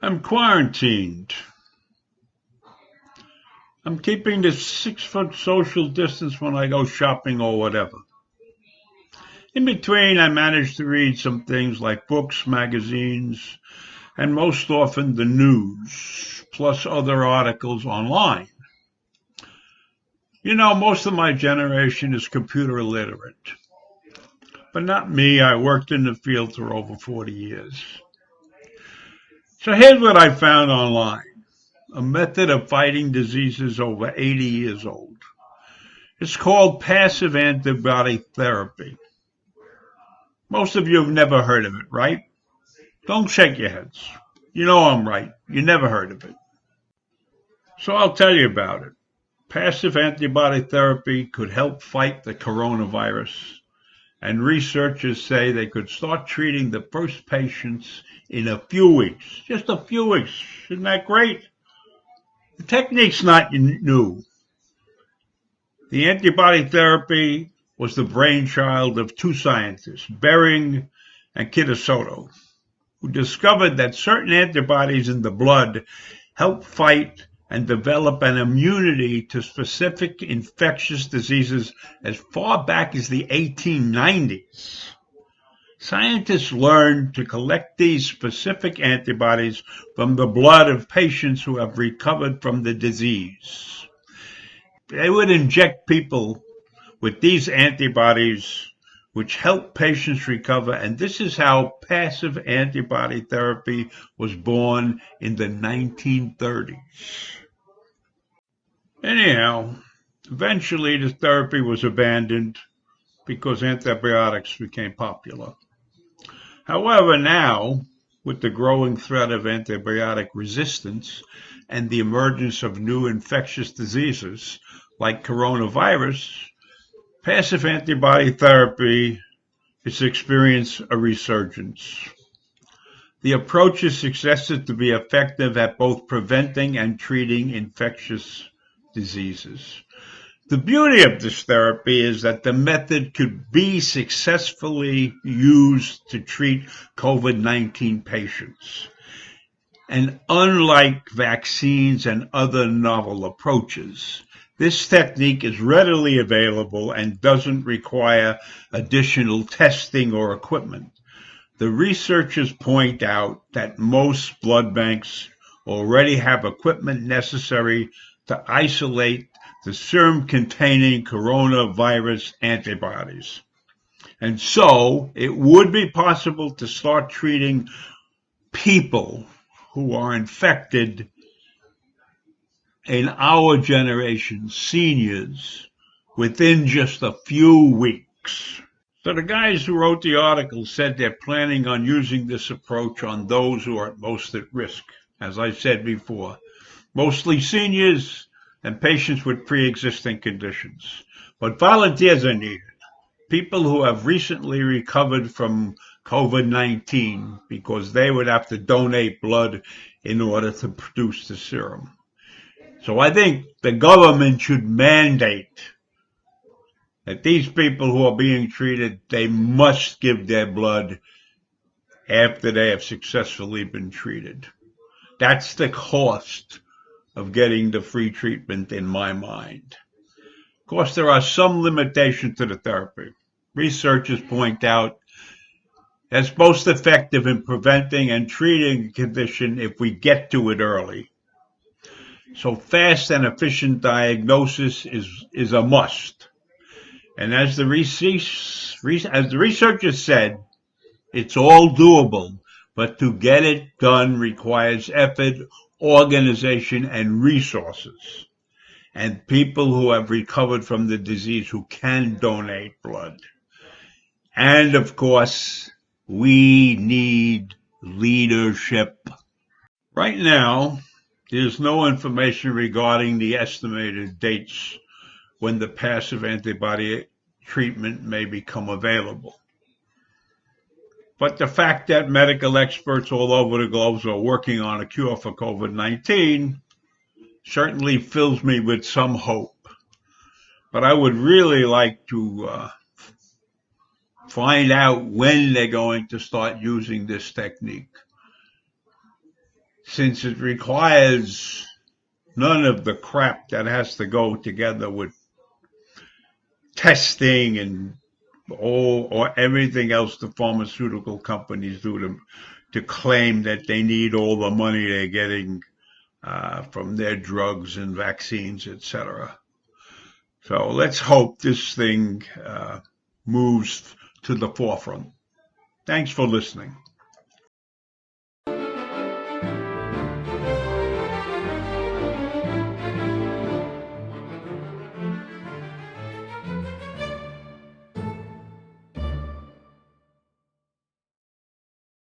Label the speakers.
Speaker 1: I'm quarantined. I'm keeping the 6 foot social distance when I go shopping or whatever. In between, I manage to read some things like books, magazines, and most often the news, plus other articles online. Most of my generation is computer illiterate. But not me. I worked in the field for over 40 years. So here's what I found online: a method of fighting diseases over 80 years old. It's called passive antibody therapy. Most of you have never heard of it, right? Don't shake your heads. You know I'm right. You never heard of it. So I'll tell you about it. Passive antibody therapy could help fight the coronavirus, and researchers say they could start treating the first patients in a few weeks. Just a few weeks. Isn't that great? The technique's not new. The antibody therapy was the brainchild of two scientists, Behring and Kitasoto, who discovered that certain antibodies in the blood help fight and develop an immunity to specific infectious diseases as far back as the 1890s. Scientists learned to collect these specific antibodies from the blood of patients who have recovered from the disease. They would inject people with these antibodies, which help patients recover, and this is how passive antibody therapy was born in the 1930s. Anyhow, eventually the therapy was abandoned because antibiotics became popular. However, now, with the growing threat of antibiotic resistance and the emergence of new infectious diseases like coronavirus, passive antibody therapy has experienced a resurgence. The approach is suggested to be effective at both preventing and treating infectious diseases. The beauty of this therapy is that the method could be successfully used to treat COVID-19 patients. And unlike vaccines and other novel approaches, this technique is readily available and doesn't require additional testing or equipment. The researchers point out that most blood banks already have equipment necessary to isolate the serum containing coronavirus antibodies. And so it would be possible to start treating people who are infected in our generation, seniors, within just a few weeks. So the guys who wrote the article said they're planning on using this approach on those who are most at risk, as I said before, mostly seniors and patients with pre-existing conditions. But volunteers are needed. People who have recently recovered from COVID-19, because they would have to donate blood in order to produce the serum. So I think the government should mandate that these people who are being treated, they must give their blood after they have successfully been treated. That's the cost of getting the free treatment in my mind. Of course, there are some limitations to the therapy. Researchers point out it's most effective in preventing and treating a condition if we get to it early. So fast and efficient diagnosis is a must. And as the researchers said, it's all doable, but to get it done requires effort, organization, and resources. And people who have recovered from the disease who can donate blood. And of course, we need leadership. Right now, there's no information regarding the estimated dates when the passive antibody treatment may become available. But the fact that medical experts all over the globe are working on a cure for COVID-19 certainly fills me with some hope. But I would really like to find out when they're going to start using this technique. since it requires none of the crap that has to go together with testing and all or everything else the pharmaceutical companies do to claim that they need all the money they're getting from their drugs and vaccines, etc. So let's hope this thing moves to the forefront. Thanks for listening.